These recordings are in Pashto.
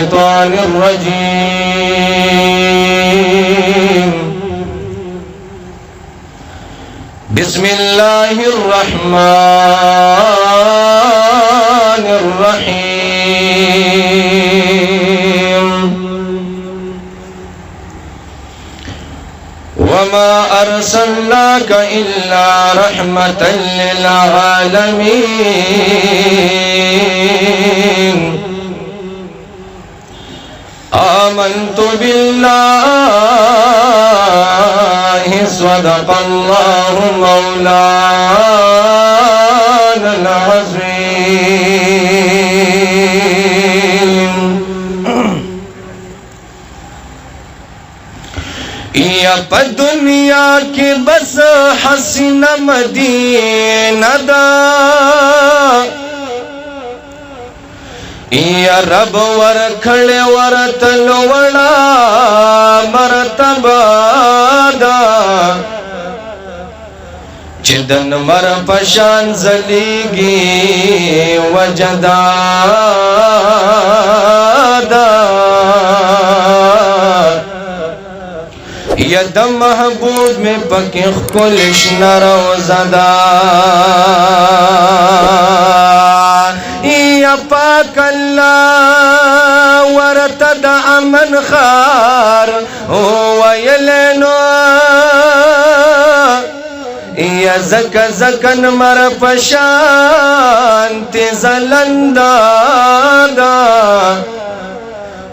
الشيطان الرجيم. بسم الله الرحمن الرحيم. وما أرسلناك إلا رحمة للعالمين. آمنت بالله صدق الله مولانا العظيم. یا پا دنیا کی بس حسین مدینہ دا، یا رب ور کھڑے ورتل وڑا مرتبہ دا، چدن مر پشان زلیگی وجدا دا، ید محبوب میں پکیخ کلش نروزدا، یا پاک اللہ ورتد امن خار ویلنو، یا زک زکن مر پشانت زلندادا،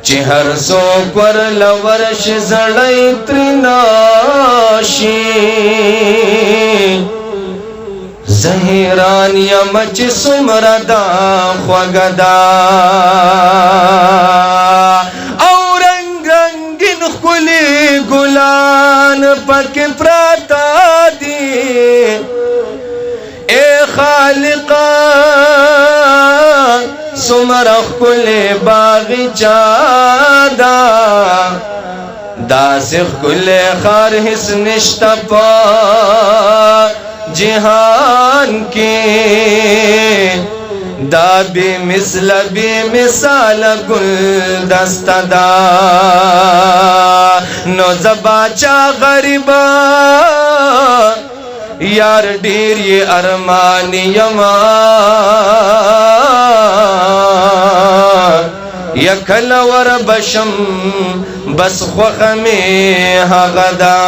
چی ہر سوک ور لورش زڑی ترناشی، زہیران یمچ سمردا خوگدا، اور رنگ رنگین خلی گلان پک پراتا دی، اے خالقا سمرخ کل باغچہ دا، داسخ کل خار حس نشتا پا جہان کی، دا بی مثل بی مثال گل دست دا، نو زباچا غریبا یار ڈیر یہ ارمانی یما، یکل ور بشم بس خوخ میں غدا.